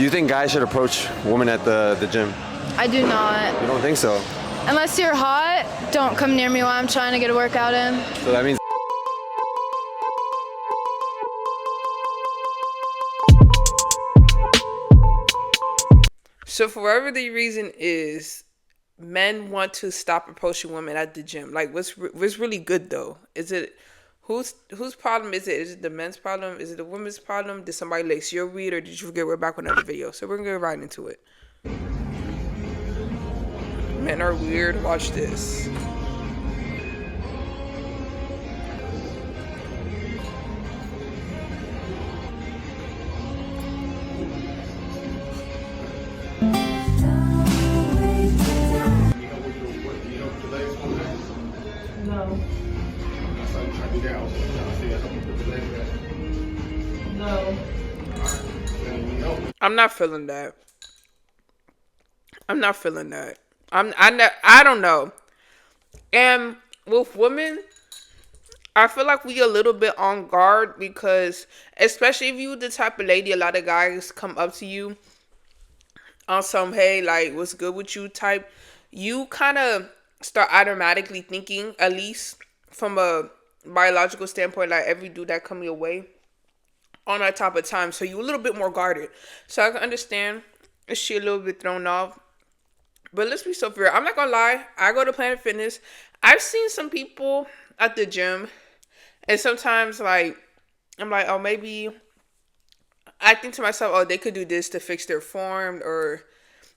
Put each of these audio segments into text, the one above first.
Do you think guys should approach women at the gym? I do not. You don't think so? Unless you're hot, don't come near me while I'm trying to get a workout in. So that means So for whatever the reason is, men want to stop approaching women at the gym. Like, what's really good though? Is it whose problem is it? Is it the men's problem? Is it the women's problem? Did somebody lace your weed, or did you forget we're back on another video? So we're gonna get right into it. Men are weird. Watch this. No. No. I'm not feeling that. I'm not feeling that. I don't know. And with women, I feel like we a little bit on guard because, especially if you the type of lady, a lot of guys come up to you on some, hey, like, what's good with you type. You kind of start automatically thinking, at least from a biological standpoint, like every dude that come your way on that type of time. So you a little bit more guarded. So I can understand if she a little bit thrown off. But let's be so fair. I'm not gonna lie. I go to Planet Fitness. I've seen some people at the gym, and sometimes like I'm like, oh, maybe I think to myself, oh, they could do this to fix their form or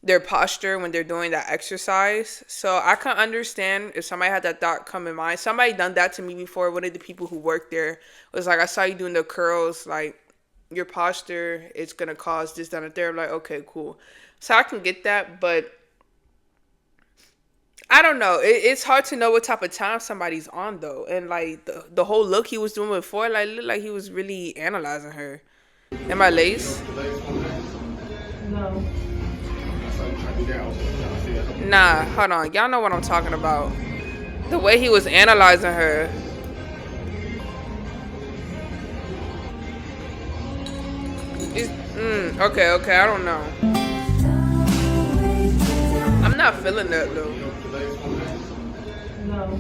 their posture when they're doing that exercise. So I can understand if somebody had that thought come in mind. Somebody done that to me before. One of the people who worked there was like, I saw you doing the curls, like your posture, it's gonna cause this, down there. I'm like, okay, cool. So I can get that, but I don't know. It's hard to know what type of time somebody's on though. And like the whole look he was doing before, like looked like he was really analyzing her. Am I lace? No. Nah, hold on. Y'all know what I'm talking about. The way he was analyzing her. Okay, I don't know. I'm not feeling that though. No.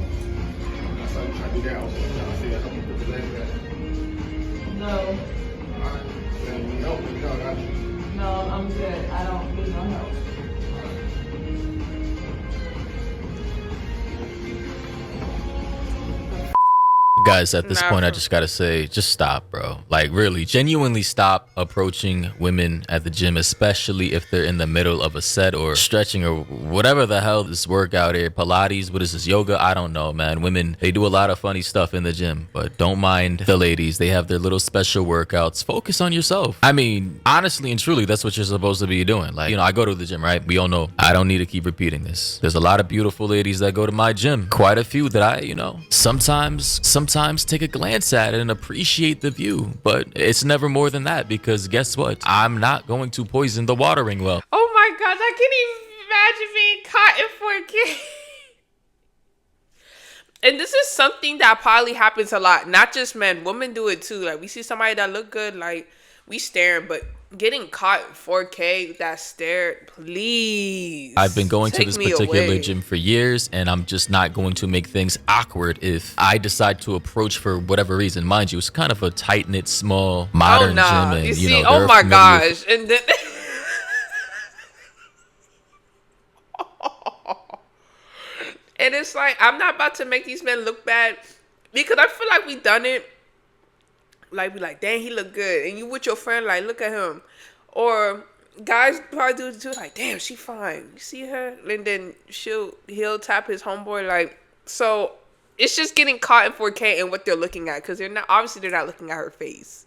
No. No, I'm good. I don't need no help. Guys, at this Nah, point, I bro. just gotta say, just stop, bro. Like, really, genuinely stop approaching women at the gym, especially if they're in the middle of a set or stretching or whatever the hell this workout here. Pilates, what is this, yoga? I don't know, man. Women, they do a lot of funny stuff in the gym, but don't mind the ladies. They have their little special workouts. Focus on yourself. I mean, honestly and truly, that's what you're supposed to be doing. Like, you know, I go to the gym, right? We all know. I don't need to keep repeating this. There's a lot of beautiful ladies that go to my gym. Quite a few that I, you know, sometimes take a glance at it and appreciate the view, but it's never more than that, because guess what? I'm not going to poison the watering well. Oh my gosh, I can't even imagine being caught in 4K. And this is something that probably happens a lot. Not just men, women do it too. Like, we see somebody that look good, like, we staring, but getting caught in 4K, that stare, please. I've been going to take this me particular away. gym for years, and I'm just not going to make things awkward if I decide to approach for whatever reason. Mind you, it's kind of a tight-knit, small, modern Oh, nah. gym, and You see, know, oh they're my familiar with- gosh. And then and it's like, I'm not about to make these men look bad, because I feel like we done it. Like, be like, dang, he look good. And you with your friend, like, look at him. Or guys probably do it too, like, damn, she fine. You see her? And then he'll tap his homeboy, like, so it's just getting caught in 4K and what they're looking at, because they're not looking at her face.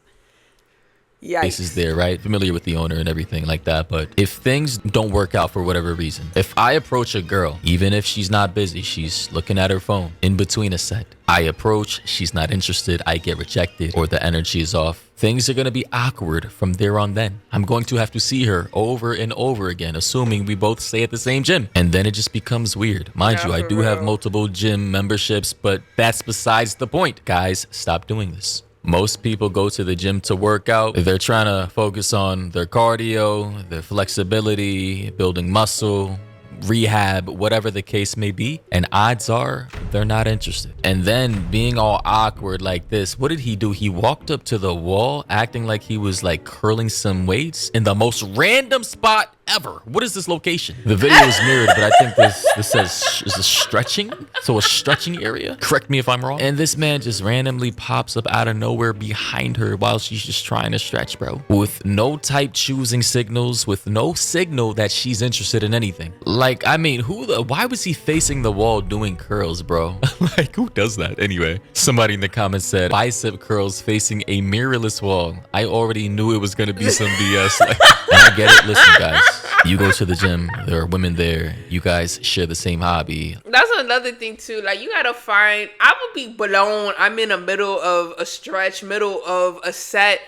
faces Yikes. there, right? Familiar with the owner and everything like that. But if things don't work out for whatever reason, if I approach a girl, even if she's not busy, she's looking at her phone in between a set, I approach, she's not interested, I get rejected, or the energy is off, things are going to be awkward from there on then. I'm going to have to see her over and over again, assuming we both stay at the same gym. And then it just becomes weird. Mind you, I for do have real. multiple gym memberships, but that's besides the point. Guys, stop doing this. Most people go to the gym to work out. They're trying to focus on their cardio, their flexibility, building muscle, rehab, whatever the case may be, and odds are they're not interested. And then being all awkward like this, what did he do? He walked up to the wall acting like he was like curling some weights in the most random spot ever. What is this location? The video is mirrored, but I think this says is a stretching, so a stretching area. Correct me if I'm wrong. And this man just randomly pops up out of nowhere behind her while she's just trying to stretch, bro, with no type choosing signals, with no signal that she's interested in anything. Like, I mean, why was he facing the wall doing curls, bro? Like, who does that anyway? Somebody in the comments said bicep curls facing a mirrorless wall. I already knew it was gonna be some BS. Like, and I get it. Listen, guys, you go to the gym, there are women there, you guys share the same hobby. That's another thing too. Like, you gotta find, I would be blown. I'm in the middle of a stretch, middle of a set,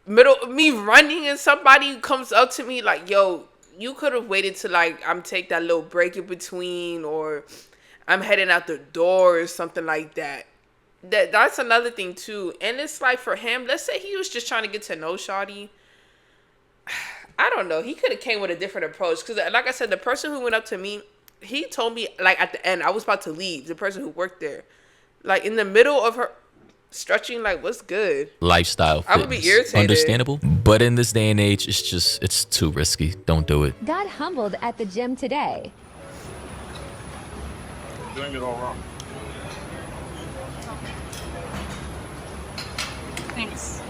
me running, and somebody comes up to me like, yo, you could have waited till like I'm take that little break in between, or I'm heading out the door or something like that. That's another thing too. And it's like, for him, let's say he was just trying to get to know shawty, I don't know, he could have came with a different approach. Because like I said, the person who went up to me, he told me, like, at the end, I was about to leave, the person who worked there, like in the middle of her stretching, like, what's good? Lifestyle fitness. I would be irritated. Understandable. But in this day and age, it's too risky. Don't do it. Got humbled at the gym today. Doing it all wrong. Thanks.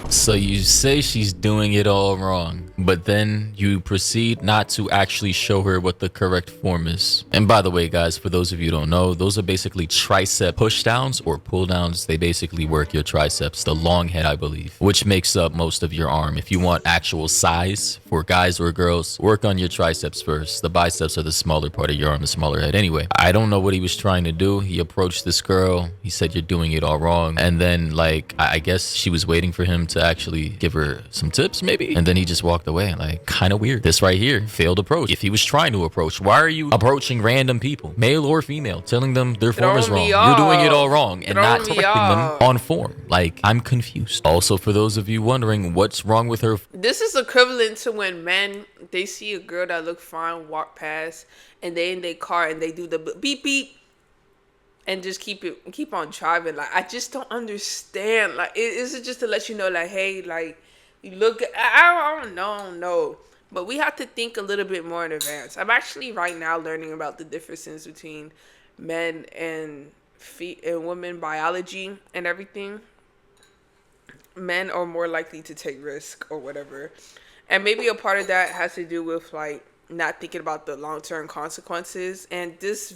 So you say she's doing it all wrong, but then you proceed not to actually show her what the correct form is. And by the way, guys, for those of you who don't know, those are basically tricep push downs or pull downs. They basically work your triceps, the long head, I believe, which makes up most of your arm. If you want actual size for guys or girls, work on your triceps first. The biceps are the smaller part of your arm, the smaller head. Anyway, I don't know what he was trying to do. He approached this girl. He said, you're doing it all wrong. And then, like, I guess she was waiting for him to actually give her some tips, maybe. And then he just walked away. Like, kind of weird. This right here, failed approach. If he was trying to approach, why are you approaching random people, male or female, telling them their form is wrong? You're doing it all wrong and not correcting them on form. Like, I'm confused. Also, for those of you wondering what's wrong with her, This is equivalent to when men, they see a girl that look fine walk past, and they in their car and they do the beep beep and just keep on driving. Like, I just don't understand. Like, is it just to let you know, like, hey, like, you look, I don't know. But we have to think a little bit more in advance. I'm actually right now learning about the differences between men and women biology and everything. Men are more likely to take risk or whatever. And maybe a part of that has to do with, like, not thinking about the long-term consequences. And this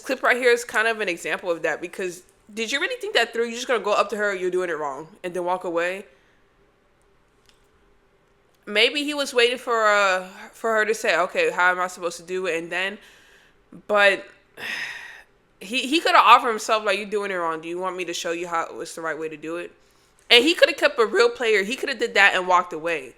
clip right here is kind of an example of that, because did you really think that through? You're just going to go up to her, you're doing it wrong, and then walk away? Maybe he was waiting for her to say, okay, how am I supposed to do it? And then, but he could have offered himself, like, you're doing it wrong. Do you want me to show you how it's the right way to do it? And he could have kept a real player. He could have did that and walked away.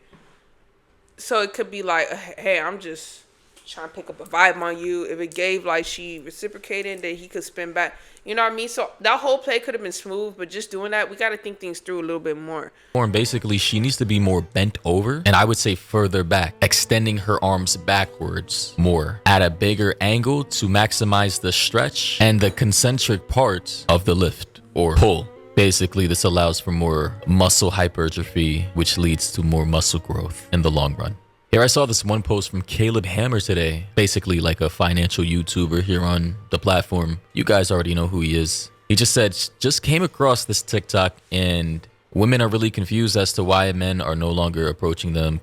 So it could be like, hey, I'm just trying to pick up a vibe on you. If it gave, like, she reciprocated, then he could spin back. You know what I mean? So that whole play could have been smooth, but just doing that, we got to think things through a little bit more. Basically, she needs to be more bent over, and I would say further back, extending her arms backwards more at a bigger angle to maximize the stretch and the concentric part of the lift or pull. Basically, this allows for more muscle hypertrophy, which leads to more muscle growth in the long run. Here, I saw this one post from Caleb Hammer today, basically like a financial YouTuber here on the platform. You guys already know who he is. He just said, just came across this TikTok and women are really confused as to why men are no longer approaching them, ?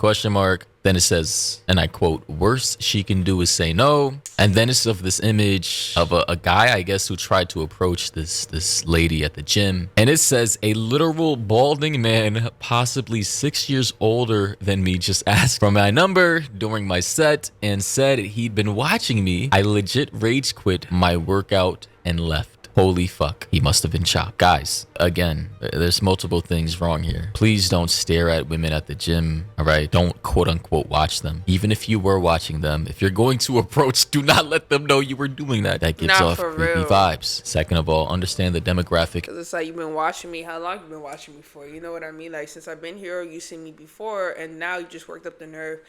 Then it says, and I quote, worst she can do is say no. And then it's of this image of a guy, I guess, who tried to approach this lady at the gym. And it says, a literal balding man, possibly 6 years older than me, just asked for my number during my set and said he'd been watching me. I legit rage quit my workout and left. Holy fuck, he must have been chopped. Guys, again, there's multiple things wrong here. Please don't stare at women at the gym, all right? Don't quote unquote watch them. Even if you were watching them, if you're going to approach, do not let them know you were doing that. That gives off creepy vibes. Second of all, understand the demographic. Cause it's like, you've been watching me. How long you been watching me for? You know what I mean? Like, since I've been here, you seen me before, and now you just worked up the nerve.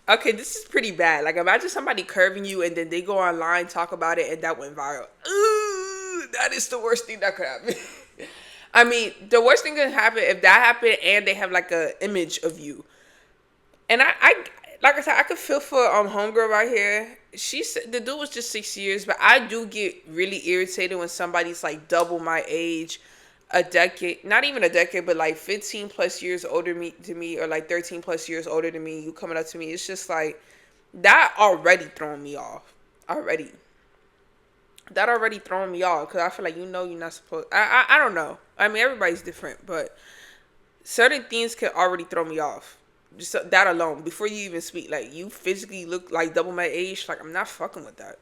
Okay, this is pretty bad. Like, imagine somebody curving you and then they go online, talk about it, and that went viral. Ooh, that is the worst thing that could happen. I mean, the worst thing could happen if that happened and they have like a image of you. And I like I said, I could feel for homegirl right here. She said the dude was just 6 years, but I do get really irritated when somebody's like double my age, a decade, not even a decade, but like 15 plus years older to me, or like 13 plus years older than me. You coming up to me, it's just like that already throwing me off. That already throwing me off, because I feel like, you're not supposed. I don't know. I mean, everybody's different, but certain things can already throw me off. Just that alone, before you even speak, like, you physically look like double my age. Like, I'm not fucking with that.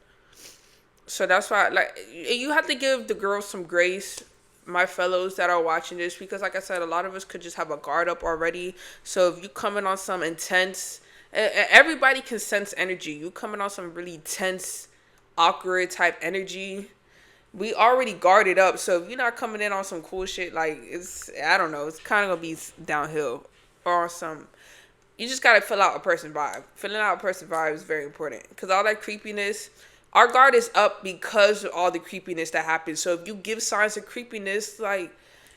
So that's why, like, you have to give the girls some grace, my fellows that are watching this, because like I said, a lot of us could just have a guard up already. So if you coming on some intense, everybody can sense energy. You coming on some really tense, awkward type energy, we already guarded up. So if you're not coming in on some cool shit, like, I don't know, it's kind of gonna be downhill. Or some, you just gotta fill out a person vibe. Filling out a person vibe is very important, because all that creepiness, our guard is up because of all the creepiness that happens. So if you give signs of creepiness, like,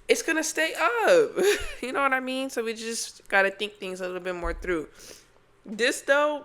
it's gonna stay up. You know what I mean? So we just gotta think things a little bit more through. This though,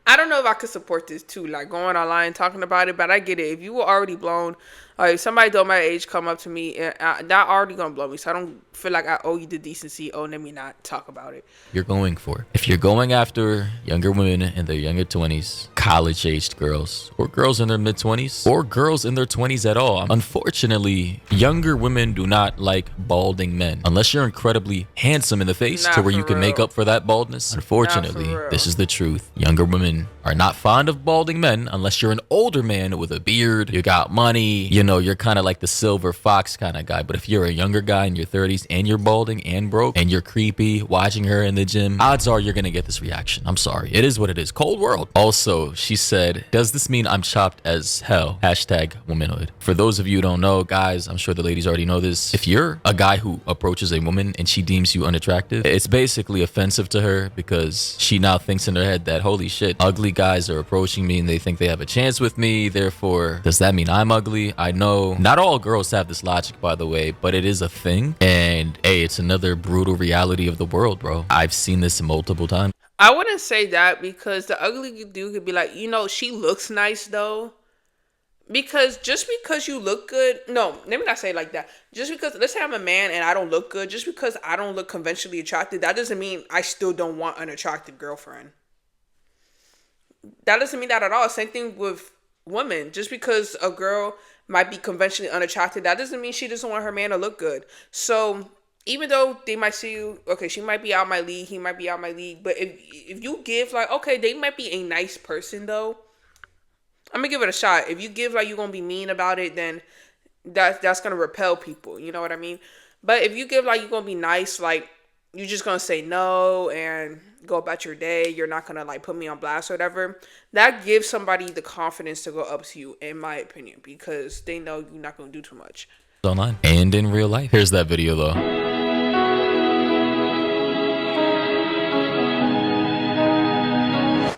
I don't know if I could support this too, like going online talking about it, but I get it. If you were already blown, if somebody double my age come up to me, that already gonna blow me. So I don't feel like I owe you the decency. Oh, let me not talk about it. You're going for. If you're going after younger women in their younger 20s, college-aged girls, or girls in their mid-20s, or girls in their 20s at all, unfortunately, younger women do not like balding men. Unless you're incredibly handsome in the face to where you can make up for that baldness. Unfortunately, this is the truth. Younger women are not fond of balding men unless you're an older man with a beard, you got money, you're kind of like the silver fox kind of guy. But if you're a younger guy in your 30s and you're balding and broke and you're creepy watching her in the gym, odds are you're gonna get this reaction. I'm sorry, it is what it is. Cold world. Also, she said, does this mean I'm chopped as hell? Hashtag womanhood. For those of you who don't know, guys, I'm sure the ladies already know this. If you're a guy who approaches a woman and she deems you unattractive, it's basically offensive to her, because she now thinks in her head that, holy shit, ugly guys are approaching me and they think they have a chance with me. Therefore, does that mean I'm ugly? I know not all girls have this logic, by the way, but it is a thing. And hey, it's another brutal reality of the world, bro. I've seen this multiple times. I wouldn't say that, because the ugly dude could be like, she looks nice though. Because just because you look good, no, let me not say it like that. Just because, let's say I'm a man and I don't look good, just because I don't look conventionally attractive, that doesn't mean I still don't want an attractive girlfriend. That doesn't mean that at all. Same thing with women. Just because a girl might be conventionally unattractive, that doesn't mean she doesn't want her man to look good. So even though they might see you, okay, she might be out my league, he might be out my league, but if you give like, okay, they might be a nice person though, I'm gonna give it a shot. If you give like you're gonna be mean about it, then that's gonna repel people. You know what I mean? But if you give like you're gonna be nice, like you're just gonna say no and go about your day, you're not gonna like put me on blast or whatever, that gives somebody the confidence to go up to you, in my opinion, because they know you're not gonna do too much. Online and in real life. Here's that video though.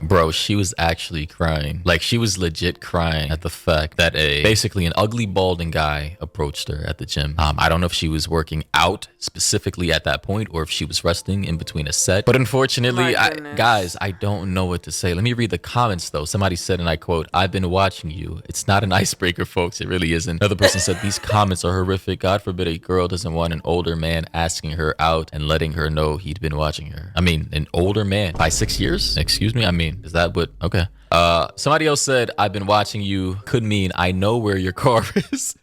Bro, she was actually crying. Like, she was legit crying at the fact that basically an ugly balding guy approached her at the gym. I don't know if she was working out specifically at that point or if she was resting in between a set. But unfortunately, guys, I don't know what to say. Let me read the comments though. Somebody said, and I quote, "I've been watching you. It's not an icebreaker, folks. It really isn't." Another person said, "These comments are horrific. God forbid a girl doesn't want an older man asking her out and letting her know he'd been watching her." I mean, an older man by 6 years? Excuse me? I mean, is that what? Okay. Somebody else said, I've been watching you could mean I know where your car is.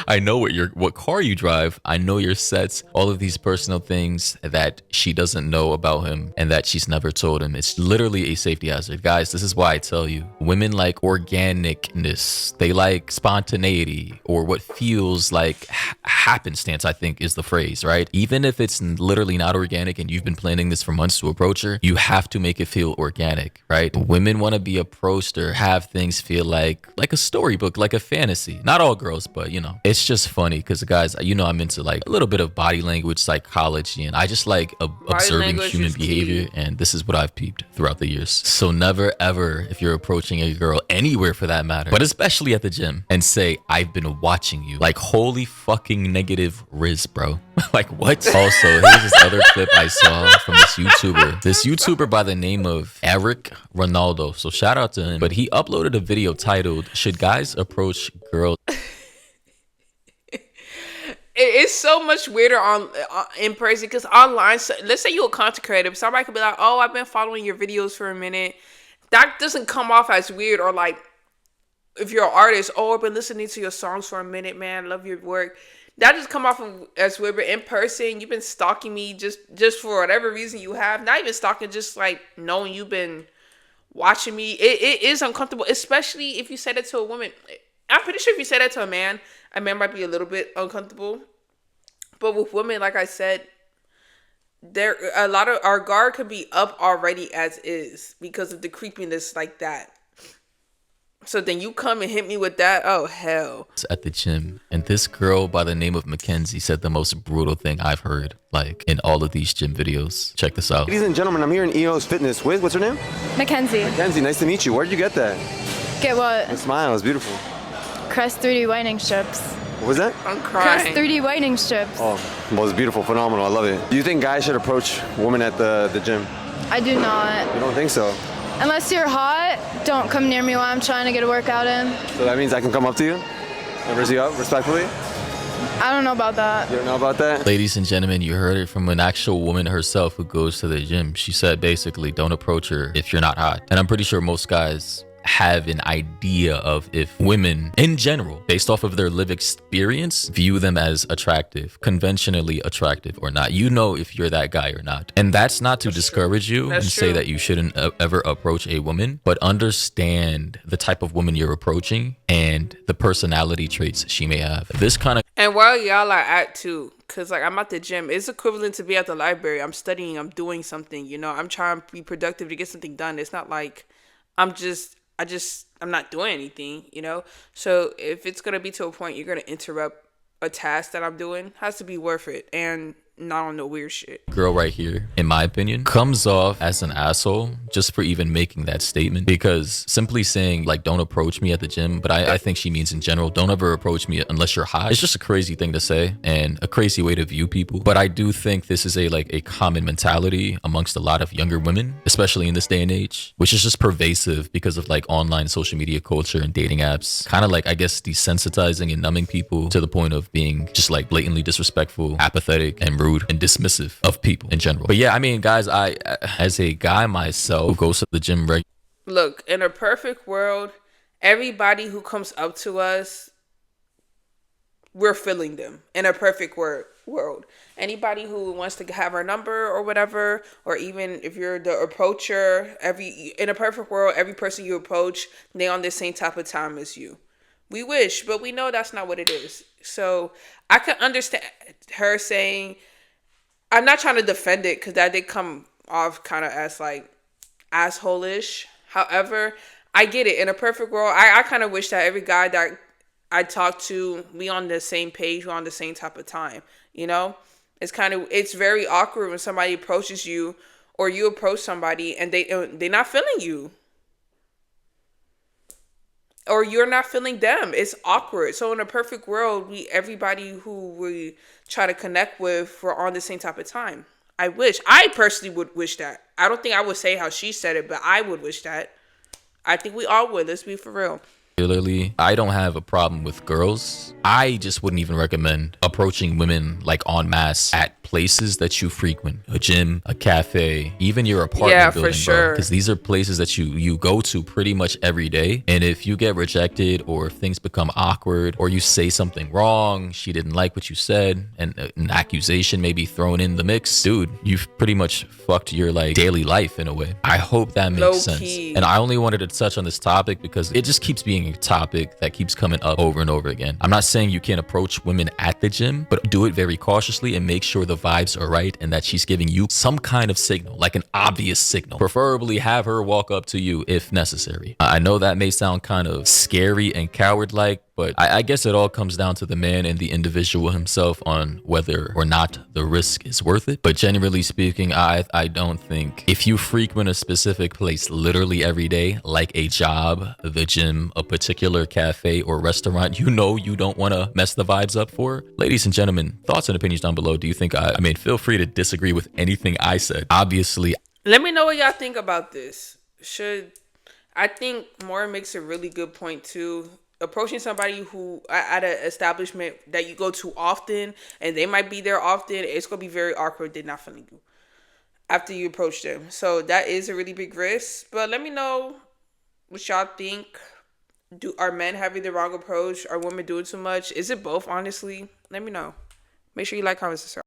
I know what car you drive. I know your sets, all of these personal things that she doesn't know about him and that she's never told him. It's literally a safety hazard. Guys, this is why I tell you, women like organicness. They like spontaneity, or what feels like happenstance, I think is the phrase, right? Even if it's literally not organic and you've been planning this for months to approach her, you have to make it feel organic, right? Women want to be approached or have things feel like a storybook, like a fantasy. Not all girls, but you know, it's just funny because guys, you know, I'm into like a little bit of body language psychology, and I just like observing human behavior, and this is what I've peeped throughout the years. So never ever, if you're approaching a girl anywhere for that matter, but especially at the gym, and say, I've been watching you. Like, holy fucking negative Riz, bro. Like, what? Also, here's this other clip I saw from this YouTuber by the name of Eric Ronaldo. So shout out to him. But he uploaded a video titled, Should Guys Approach Girls? It's so much weirder in person, because online, let's say you're a content creator, somebody could be like, oh, I've been following your videos for a minute. That doesn't come off as weird. Or like, if you're an artist, oh, I've been listening to your songs for a minute, man, love your work. That just come off as weird. But in person, you've been stalking me just for whatever reason you have. Not even stalking, just like knowing you've been watching me. It is uncomfortable, especially if you say that to a woman. I'm pretty sure if you say that to a man might be a little bit uncomfortable. But with women, like I said, there a lot of our guard could be up already as is because of the creepiness like that. So then you come and hit me with that? Oh, hell. At the gym, and this girl by the name of Mackenzie said the most brutal thing I've heard, like, in all of these gym videos. Check this out. Ladies and gentlemen, I'm here in EOS Fitness with, what's her name? Mackenzie. Mackenzie, nice to meet you. Where'd you get that? Get what? The smile is beautiful. Crest 3D whitening strips. What was that? I'm crying. Crest 3D whitening strips. Oh, well, it's beautiful, phenomenal. I love it. Do you think guys should approach women at the gym? I do not. You don't think so? Unless you're hot, don't come near me while I'm trying to get a workout in. So that means I can come up to you and raise you up respectfully? I don't know about that. You don't know about that? Ladies and gentlemen, you heard it from an actual woman herself who goes to the gym. She said basically, don't approach her if you're not hot. And I'm pretty sure most guys have an idea of if women in general, based off of their lived experience, view them as attractive, conventionally attractive or not. You know if you're that guy or not. And that's not to discourage you and say that you shouldn't ever approach a woman, but understand the type of woman you're approaching and the personality traits she may have. This kind of... And while y'all are at too, because like I'm at the gym, it's equivalent to be at the library. I'm studying, I'm doing something, you know, I'm trying to be productive to get something done. It's not like I'm not doing anything, you know? So if it's going to be to a point you're going to interrupt a task that I'm doing, it has to be worth it and not on no weird shit. Girl right here, in my opinion, comes off as an asshole just for even making that statement, because simply saying like, don't approach me at the gym, but I think she means in general, don't ever approach me unless you're hot. It's just a crazy thing to say and a crazy way to view people. But I do think this is a common mentality amongst a lot of younger women, especially in this day and age, which is just pervasive because of like online social media culture and dating apps, kind of like, I guess, desensitizing and numbing people to the point of being just like blatantly disrespectful, apathetic, and rude and dismissive of people in general. But yeah, I mean, guys, I, as a guy myself who goes to the gym regularly. Look, in a perfect world, everybody who comes up to us, we're feeling them. In a perfect world. Anybody who wants to have our number or whatever, or even if you're the approacher, in a perfect world, every person you approach, they on the same type of time as you. We wish, but we know that's not what it is. So I can understand her saying, I'm not trying to defend it because that did come off kind of as like asshole-ish. However, I get it. In a perfect world, I kind of wish that every guy that I talk to, we on the same page, we're on the same type of time. You know, it's very awkward when somebody approaches you or you approach somebody and they're not feeling you. Or you're not feeling them. It's awkward. So in a perfect world, everybody who we try to connect with, we're on the same type of time. I personally would wish that. I don't think I would say how she said it, but I would wish that. I think we all would. Let's be for real. I don't have a problem with girls. I just wouldn't even recommend approaching women like en masse at places that you frequent, a gym, a cafe, even your apartment Yeah, building, for sure. because these are places that you go to pretty much every day. And if you get rejected, or if things become awkward, or you say something wrong, she didn't like what you said, and an accusation may be thrown in the mix, dude, you've pretty much fucked your like daily life in a way. I hope that makes Low sense. key. And I only wanted to touch on this topic because it just keeps being a topic that keeps coming up over and over again. I'm not saying you can't approach women at the gym, but do it very cautiously and make sure the vibes are right and that she's giving you some kind of signal, like an obvious signal. Preferably have her walk up to you if necessary. I know that may sound kind of scary and coward-like, but I guess it all comes down to the man and the individual himself on whether or not the risk is worth it. But generally speaking, I don't think if you frequent a specific place literally every day, like a job, the gym, a particular cafe or restaurant, you know you don't want to mess the vibes up for. Ladies and gentlemen, thoughts and opinions down below. Do you think I mean, feel free to disagree with anything I said. Obviously, Let me know what y'all think about this. I think Maura makes a really good point too. Approaching somebody who at an establishment that you go to often, and they might be there often, it's gonna be very awkward. They're not feeling you after you approach them. So that is a really big risk. But let me know what y'all think. Are men having the wrong approach? Are women doing too much? Is it both? Honestly, let me know. Make sure you like, comment, subscribe.